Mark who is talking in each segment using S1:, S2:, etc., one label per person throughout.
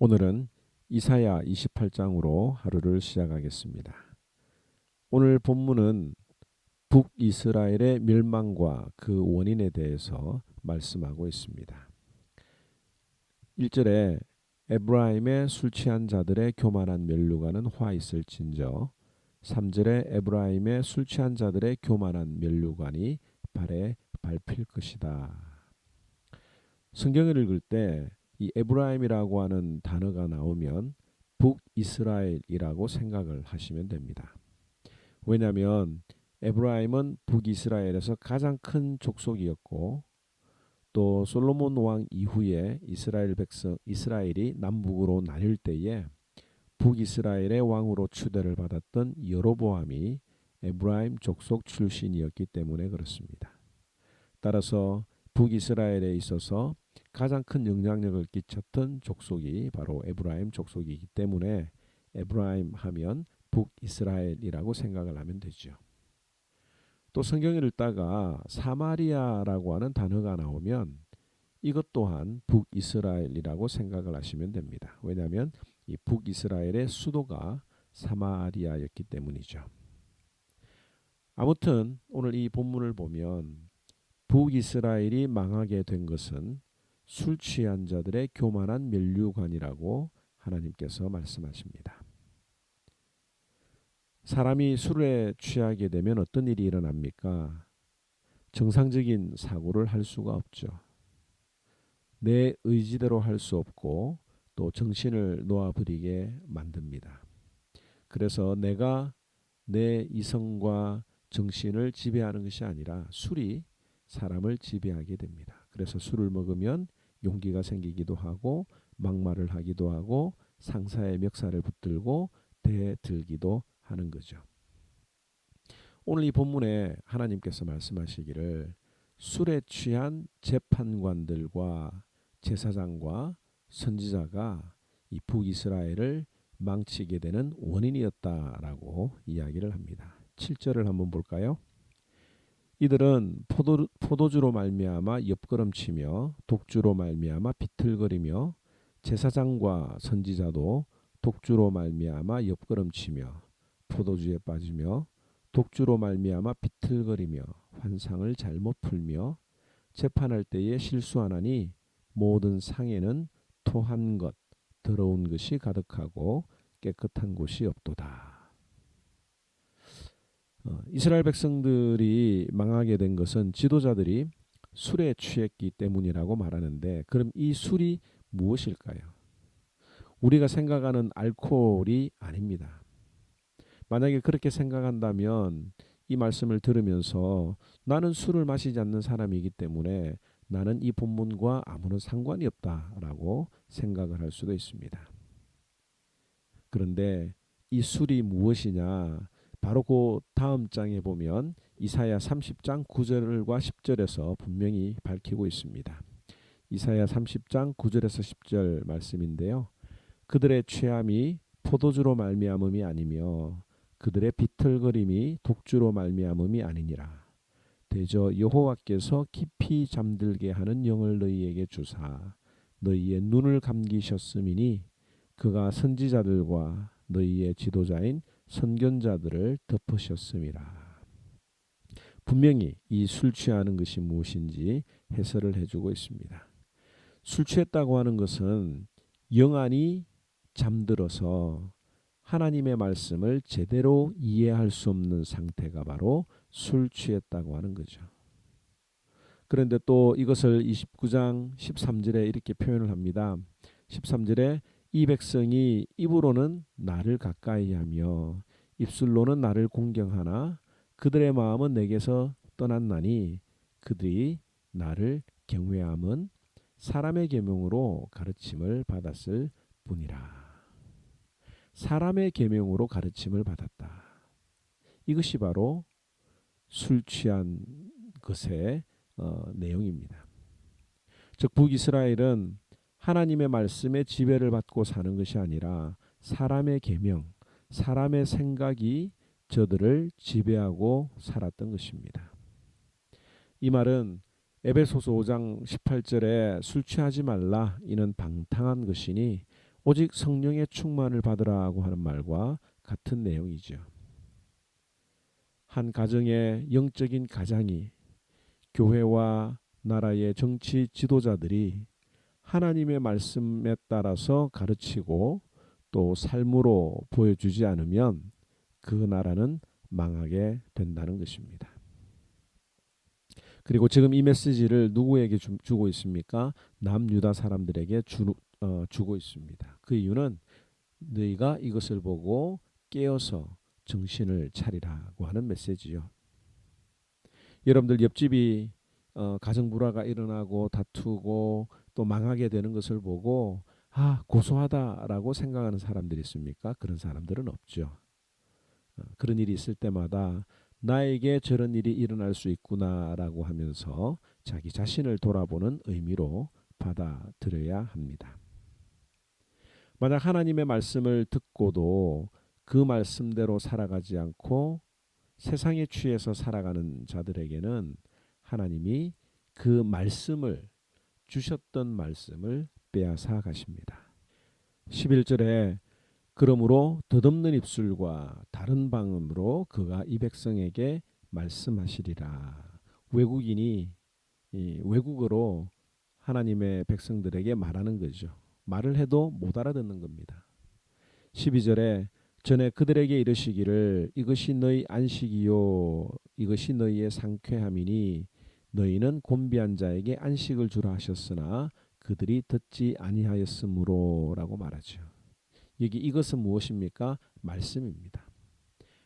S1: 오늘은 이사야 28장으로 하루를 시작하겠습니다. 오늘 본문은 북이스라엘의 멸망과 그 원인에 대해서 말씀하고 있습니다. 1절에 에브라임의 술 취한 자들의 교만한 면류관은 화 있을진저, 3절에 에브라임의 술 취한 자들의 교만한 면류관이 발에 밟힐 것이다. 성경을 읽을 때 이 에브라임이라고 하는 단어가 나오면 북이스라엘이라고 생각을 하시면 됩니다. 왜냐하면 에브라임은 북이스라엘에서 가장 큰 족속이었고, 또 솔로몬 왕 이후에 이스라엘이 남북으로 나뉠 때에 북이스라엘의 왕으로 추대를 받았던 여로보암이 에브라임 족속 출신이었기 때문에 그렇습니다. 따라서 북이스라엘에 있어서 가장 큰 영향력을 끼쳤던 족속이 바로 에브라임 족속이기 때문에 에브라임 하면 북이스라엘이라고 생각을 하면 되죠. 또 성경을 읽다가 사마리아라고 하는 단어가 나오면 이것 또한 북이스라엘이라고 생각을 하시면 됩니다. 왜냐하면 이 북이스라엘의 수도가 사마리아였기 때문이죠. 아무튼 오늘 이 본문을 보면 북이스라엘이 망하게 된 것은 술 취한 자들의 교만한 면류관이라고 하나님께서 말씀하십니다. 사람이 술에 취하게 되면 어떤 일이 일어납니까? 정상적인 사고를 할 수가 없죠. 내 의지대로 할 수 없고 또 정신을 놓아버리게 만듭니다. 그래서 내가 내 이성과 정신을 지배하는 것이 아니라 술이 사람을 지배하게 됩니다. 그래서 술을 먹으면 용기가 생기기도 하고 막말을 하기도 하고 상사의 멱살을 붙들고 대들기도 하는 거죠. 오늘 이 본문에 하나님께서 말씀하시기를 술에 취한 재판관들과 제사장과 선지자가 이 북이스라엘을 망치게 되는 원인이었다라고 이야기를 합니다. 7절을 한번 볼까요? 이들은 포도주로 말미암아 옆걸음치며 독주로 말미암아 비틀거리며 제사장과 선지자도 독주로 말미암아 옆걸음치며 포도주에 빠지며 독주로 말미암아 비틀거리며 환상을 잘못 풀며 재판할 때에 실수하나니 모든 상에는 토한 것 더러운 것이 가득하고 깨끗한 곳이 없도다. 이스라엘 백성들이 망하게 된 것은 지도자들이 술에 취했기 때문이라고 말하는데, 그럼 이 술이 무엇일까요? 우리가 생각하는 알코올이 아닙니다. 만약에 그렇게 생각한다면 이 말씀을 들으면서 나는 술을 마시지 않는 사람이기 때문에 나는 이 본문과 아무런 상관이 없다라고 생각을 할 수도 있습니다. 그런데 이 술이 무엇이냐? 바로 그 다음 장에 보면 이사야 30장 9절과 10절에서 분명히 밝히고 있습니다. 이사야 30장 9절에서 10절 말씀인데요. 그들의 취함이 포도주로 말미암음이 아니며 그들의 비틀거림이 독주로 말미암음이 아니니라. 대저 여호와께서 깊이 잠들게 하는 영을 너희에게 주사 너희의 눈을 감기셨음이니 그가 선지자들과 너희의 지도자인 선견자들을 덮으셨음이라. 분명히 이 술 취하는 것이 무엇인지 해설을 해주고 있습니다. 술 취했다고 하는 것은 영안이 잠들어서 하나님의 말씀을 제대로 이해할 수 없는 상태가 바로 술 취했다고 하는 거죠. 그런데 또 이것을 29장 13절에 이렇게 표현을 합니다. 13절에 이 백성이 입으로는 나를 가까이 하며 입술로는 나를 공경하나 그들의 마음은 내게서 떠났나니 그들이 나를 경외함은 사람의 계명으로 가르침을 받았을 뿐이라. 사람의 계명으로 가르침을 받았다. 이것이 바로 술 취한 것의 내용입니다. 즉 북이스라엘은 하나님의 말씀에 지배를 받고 사는 것이 아니라 사람의 계명, 사람의 생각이 저들을 지배하고 살았던 것입니다. 이 말은 에베소서 5장 18절에 술 취하지 말라 이는 방탕한 것이니 오직 성령의 충만을 받으라고 하는 말과 같은 내용이죠. 한 가정의 영적인 가장이 교회와 나라의 정치 지도자들이 하나님의 말씀에 따라서 가르치고 또 삶으로 보여주지 않으면 그 나라는 망하게 된다는 것입니다. 그리고 지금 이 메시지를 누구에게 주고 있습니까? 남유다 사람들에게 주고 있습니다. 그 이유는 너희가 이것을 보고 깨어서 정신을 차리라고 하는 메시지요. 여러분들 옆집이 가정 불화가 일어나고 다투고 또 망하게 되는 것을 보고 고소하다라고 생각하는 사람들이 있습니까? 그런 사람들은 없죠. 그런 일이 있을 때마다 나에게 저런 일이 일어날 수 있구나라고 하면서 자기 자신을 돌아보는 의미로 받아들여야 합니다. 만약 하나님의 말씀을 듣고도 그 말씀대로 살아가지 않고 세상에 취해서 살아가는 자들에게는 하나님이 그 말씀을 주셨던 말씀을 빼앗아 가십니다. 11절에 그러므로 덧없는 입술과 다른 방음으로 그가 이 백성에게 말씀하시리라. 외국인이 외국어로 하나님의 백성들에게 말하는 거죠. 말을 해도 못 알아듣는 겁니다. 12절에 전에 그들에게 이르시기를 이것이 너희 안식이요 이것이 너희의 상쾌함이니 너희는 곤비한 자에게 안식을 주라 하셨으나 그들이 듣지 아니하였으므로 라고 말하죠. 여기 이것은 무엇입니까? 말씀입니다.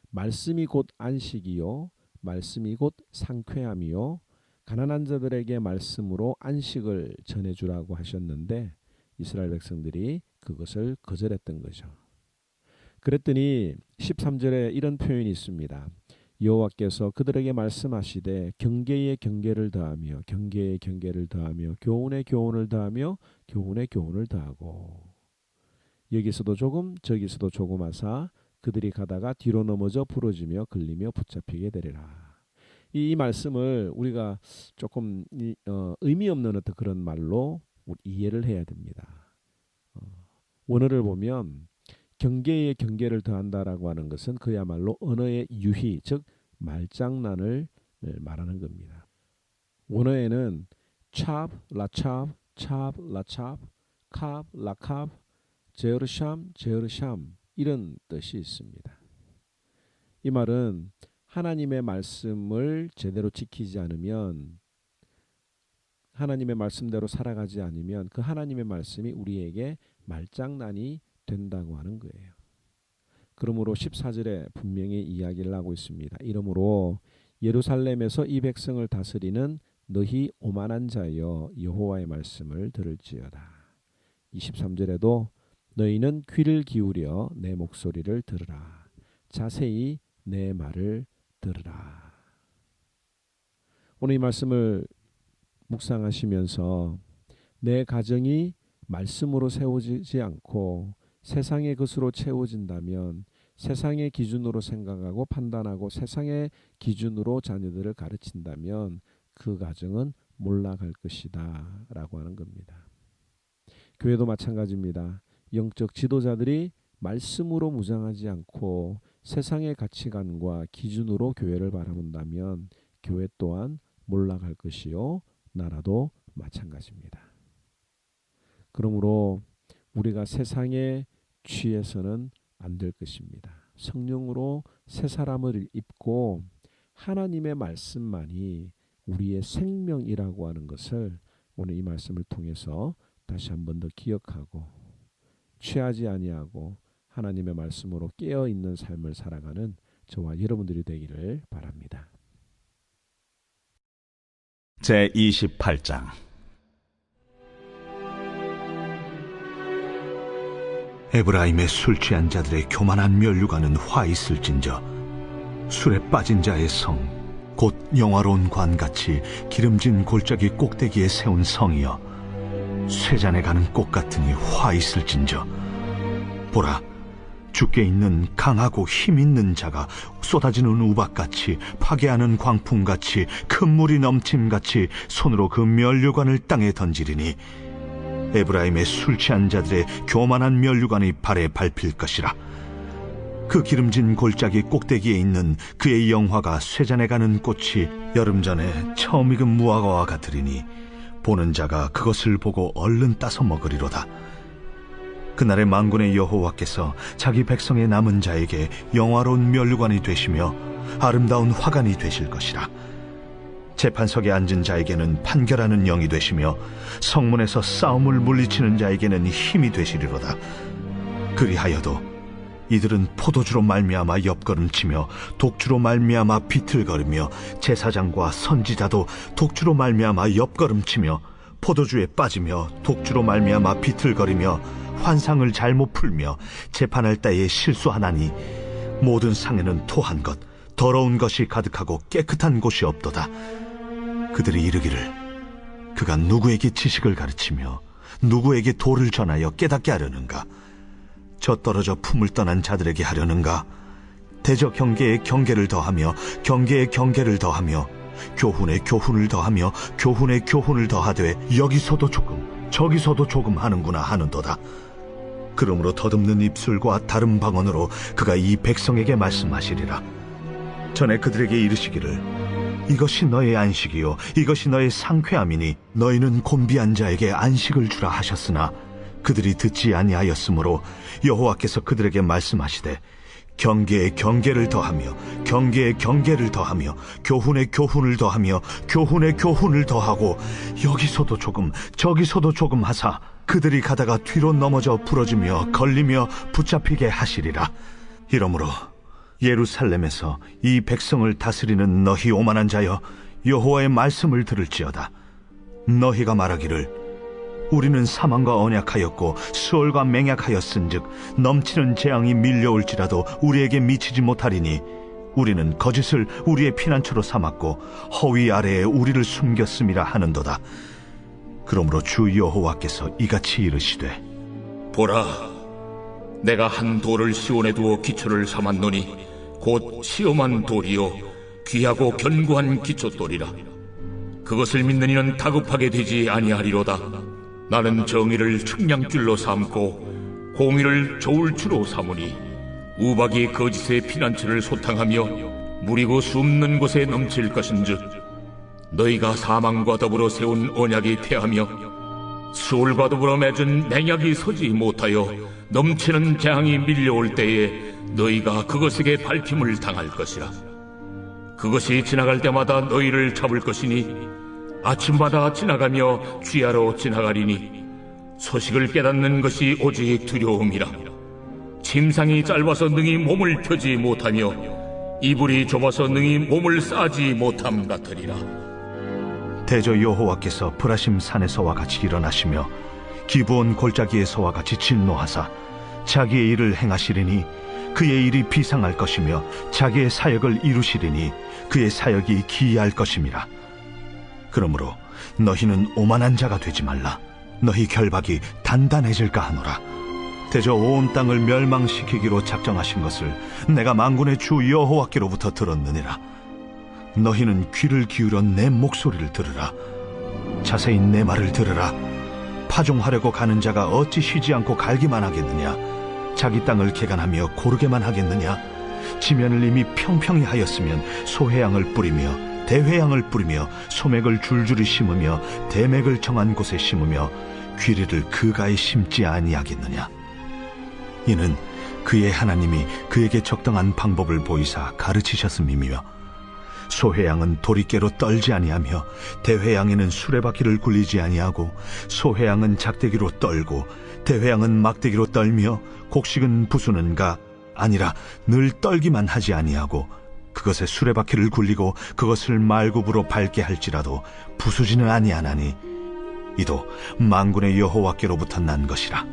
S1: 말씀이 곧 안식이요 말씀이 곧 상쾌함이요 가난한 자들에게 말씀으로 안식을 전해주라고 하셨는데 이스라엘 백성들이 그것을 거절했던 거죠. 그랬더니 13절에 이런 표현이 있습니다. 여호와께서 그들에게 말씀하시되 경계에 경계를 더하며 경계에 경계를 더하며 교훈에 교훈을 더하며 교훈에 교훈을 더하고 여기서도 조금 저기서도 조금 하사 그들이 가다가 뒤로 넘어져 부러지며 걸리며 붙잡히게 되리라. 이 말씀을 우리가 조금 의미 없는 어떤 그런 말로 이해를 해야 됩니다. 원어를 보면 경계에 경계를 더한다라고 하는 것은 그야말로 언어의 유희, 즉 말장난을 말하는 겁니다. 원어에는 chop, lachop, chop, lachop, kab, lakab, 제르샴, 제르샴 이런 뜻이 있습니다. 이 말은 하나님의 말씀을 제대로 지키지 않으면 하나님의 말씀대로 살아가지 않으면 그 하나님의 말씀이 우리에게 말장난이 된다고 하는 거예요. 그러므로 14절에 분명히 이야기를 하고 있습니다. 이러므로 예루살렘에서 이 백성을 다스리는 너희 오만한 자여 여호와의 말씀을 들을지어다. 23절에도 너희는 귀를 기울여 내 목소리를 들으라. 자세히 내 말을 들으라. 오늘 이 말씀을 묵상하시면서 내 가정이 말씀으로 세워지지 않고 세상의 것으로 채워진다면 세상의 기준으로 생각하고 판단하고 세상의 기준으로 자녀들을 가르친다면 그 가정은 몰락할 것이다 라고 하는 겁니다. 교회도 마찬가지입니다. 영적 지도자들이 말씀으로 무장하지 않고 세상의 가치관과 기준으로 교회를 바라본다면 교회 또한 몰락할 것이요 나라도 마찬가지입니다. 그러므로 우리가 세상에 취해서는 안 될 것입니다. 성령으로 새 사람을 입고 하나님의 말씀만이 우리의 생명이라고 하는 것을 오늘 이 말씀을 통해서 다시 한 번 더 기억하고 취하지 아니하고 하나님의 말씀으로 깨어 있는 삶을 살아가는 저와 여러분들이 되기를 바랍니다.
S2: 제28장 에브라임의 술 취한 자들의 교만한 면류관은 화 있을진저 술에 빠진 자의 성 곧 영화로운 관같이 기름진 골짜기 꼭대기에 세운 성이여 쇠잔에 가는 꽃 같으니 화 있을진저 보라 주께 있는 강하고 힘 있는 자가 쏟아지는 우박같이 파괴하는 광풍같이 큰 물이 넘침같이 손으로 그 면류관을 땅에 던지리니 에브라임의 술 취한 자들의 교만한 면류관이 발에 밟힐 것이라. 그 기름진 골짜기 꼭대기에 있는 그의 영화가 쇠잔에 가는 꽃이 여름 전에 처음 익은 무화과와 같으리니 보는 자가 그것을 보고 얼른 따서 먹으리로다. 그날의 만군의 여호와께서 자기 백성의 남은 자에게 영화로운 면류관이 되시며 아름다운 화관이 되실 것이라. 재판석에 앉은 자에게는 판결하는 영이 되시며 성문에서 싸움을 물리치는 자에게는 힘이 되시리로다. 그리하여도 이들은 포도주로 말미암아 옆걸음치며 독주로 말미암아 비틀거리며 제사장과 선지자도 독주로 말미암아 옆걸음치며 포도주에 빠지며 독주로 말미암아 비틀거리며 환상을 잘못 풀며 재판할 때에 실수하나니 모든 상에는 토한 것 더러운 것이 가득하고 깨끗한 곳이 없도다. 그들이 이르기를 그가 누구에게 지식을 가르치며 누구에게 도를 전하여 깨닫게 하려는가? 저 떨어져 품을 떠난 자들에게 하려는가? 대저 경계에 경계를 더하며 경계에 경계를 더하며 교훈에 교훈을 더하며 교훈에 교훈을 더하되 여기서도 조금 저기서도 조금 하는구나 하는도다. 그러므로 더듬는 입술과 다른 방언으로 그가 이 백성에게 말씀하시리라. 전에 그들에게 이르시기를 이것이 너의 안식이요 이것이 너의 상쾌함이니 너희는 곤비한 자에게 안식을 주라 하셨으나 그들이 듣지 아니하였으므로 여호와께서 그들에게 말씀하시되 경계에 경계를 더하며 경계에 경계를 더하며 교훈에 교훈을 더하며 교훈에 교훈을 더하고 여기서도 조금 저기서도 조금 하사 그들이 가다가 뒤로 넘어져 부러지며 걸리며 붙잡히게 하시리라. 이러므로 예루살렘에서 이 백성을 다스리는 너희 오만한 자여 여호와의 말씀을 들을지어다. 너희가 말하기를 우리는 사망과 언약하였고 수월과 맹약하였은즉 넘치는 재앙이 밀려올지라도 우리에게 미치지 못하리니 우리는 거짓을 우리의 피난처로 삼았고 허위 아래에 우리를 숨겼음이라 하는도다. 그러므로 주 여호와께서 이같이 이르시되
S3: 보라, 내가 한 돌을 시온에 두어 기초를 삼았노니 곧 시험한 돌이요 귀하고 견고한 기초돌이라. 그것을 믿는 이는 다급하게 되지 아니하리로다. 나는 정의를 측량줄로 삼고 공의를 저울추로 삼으니 우박이 거짓의 피난처를 소탕하며 무리고 숨는 곳에 넘칠 것인즉 너희가 사망과 더불어 세운 언약이 태하며 수월과 더불어 맺은 맹약이 서지 못하여 넘치는 재앙이 밀려올 때에 너희가 그것에게 밟힘을 당할 것이라. 그것이 지나갈 때마다 너희를 잡을 것이니 아침마다 지나가며 쥐하러 지나가리니 소식을 깨닫는 것이 오직 두려움이라. 침상이 짧아서 능히 몸을 펴지 못하며 이불이 좁아서 능히 몸을 싸지 못함 같으리라.
S2: 대저 여호와께서 브라심 산에서와 같이 일어나시며 기브온 골짜기에서와 같이 진노하사 자기의 일을 행하시리니 그의 일이 비상할 것이며 자기의 사역을 이루시리니 그의 사역이 기이할 것임이라. 그러므로 너희는 오만한 자가 되지 말라. 너희 결박이 단단해질까 하노라. 대저 온 땅을 멸망시키기로 작정하신 것을 내가 만군의 주 여호와께로부터 들었느니라. 너희는 귀를 기울여 내 목소리를 들으라. 자세히 내 말을 들으라. 파종하려고 가는 자가 어찌 쉬지 않고 갈기만 하겠느냐? 자기 땅을 개간하며 고르게만 하겠느냐? 지면을 이미 평평히 하였으면 소해양을 뿌리며 대회양을 뿌리며 소맥을 줄줄이 심으며 대맥을 정한 곳에 심으며 귀리를 그가에 심지 아니하겠느냐? 이는 그의 하나님이 그에게 적당한 방법을 보이사 가르치셨음이며 소회양은 도리깨로 떨지 아니하며 대회양에는 수레바퀴를 굴리지 아니하고 소회양은 작대기로 떨고 대회양은 막대기로 떨며 곡식은 부수는가 아니라 늘 떨기만 하지 아니하고 그것에 수레바퀴를 굴리고 그것을 말굽으로 밟게 할지라도 부수지는 아니하나니 이도 만군의 여호와께로부터 난 것이라.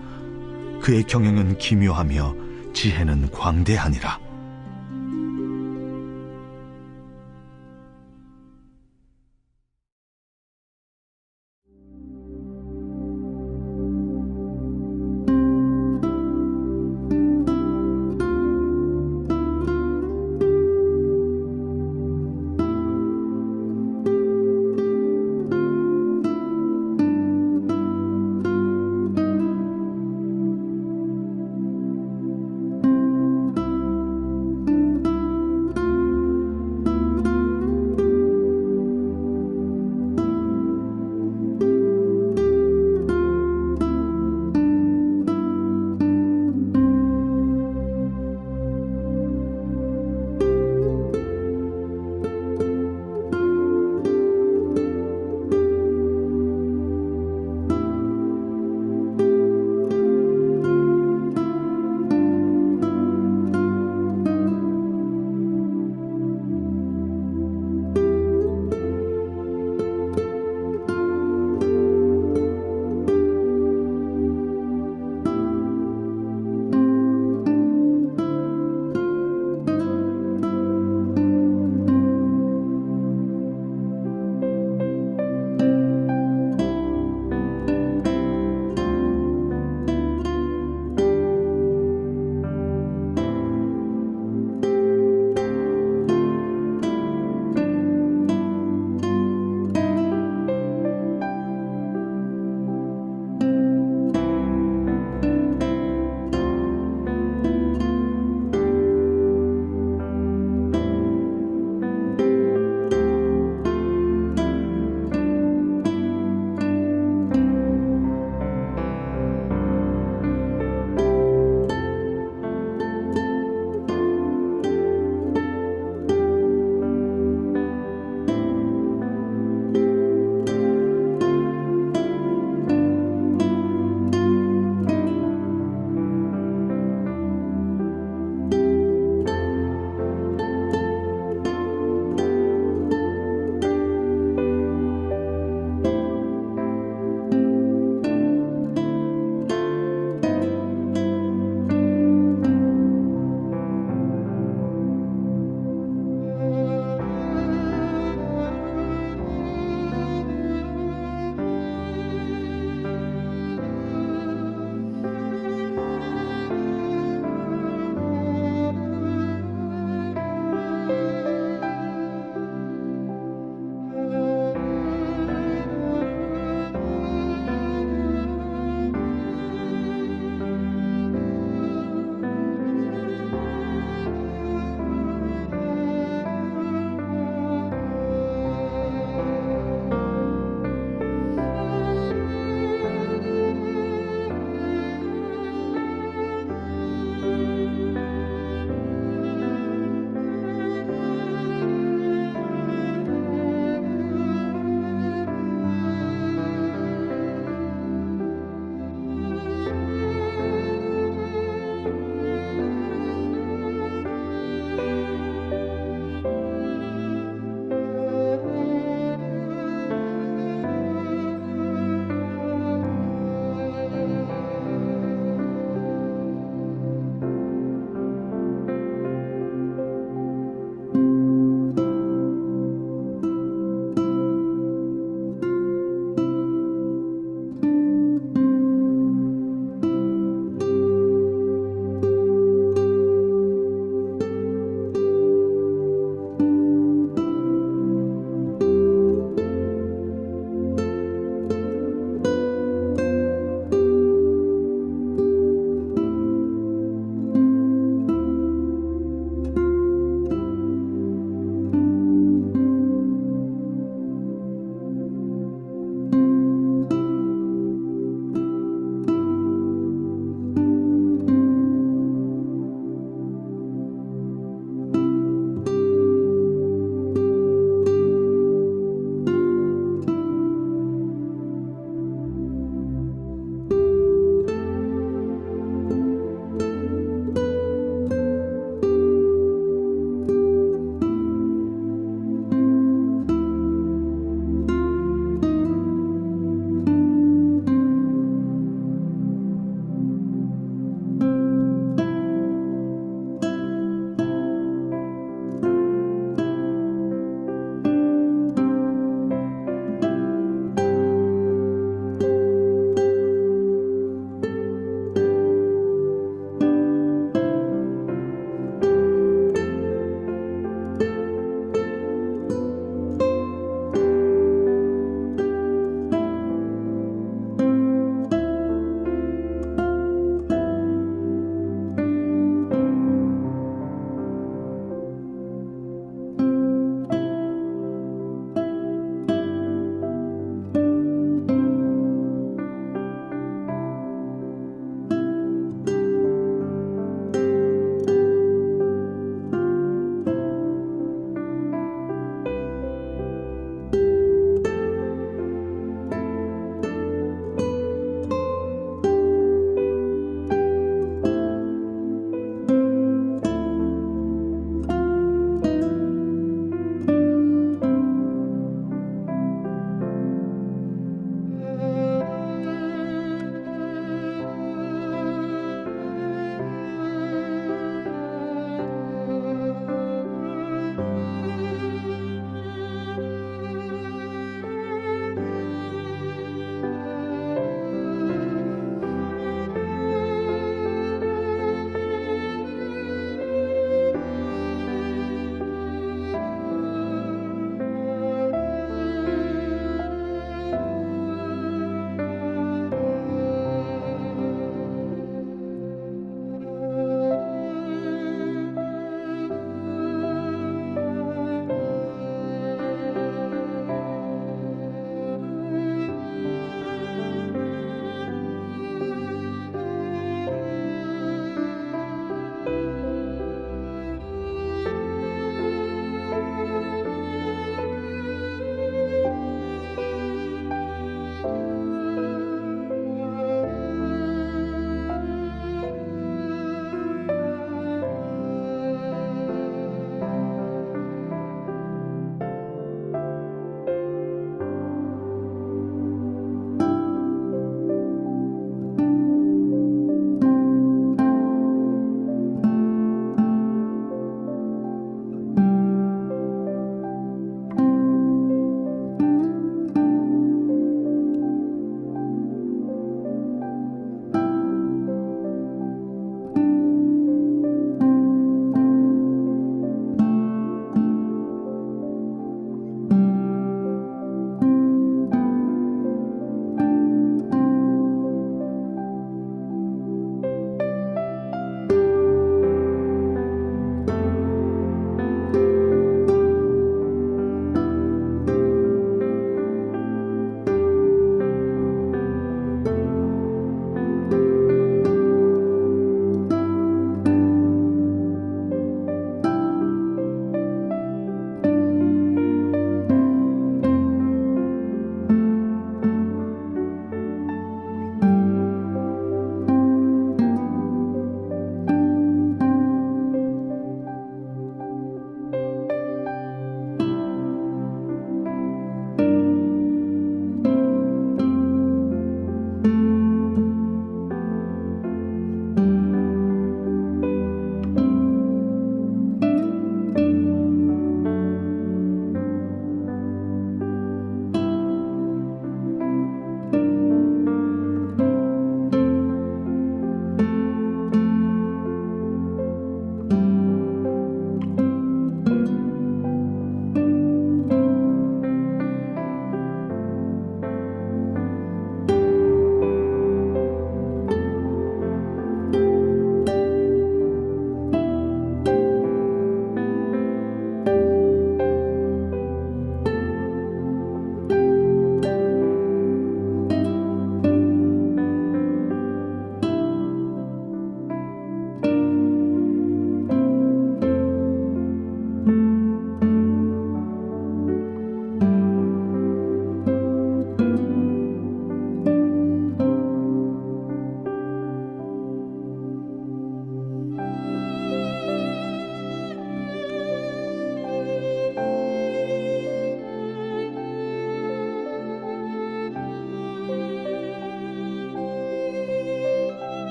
S2: 그의 경영은 기묘하며 지혜는 광대하니라.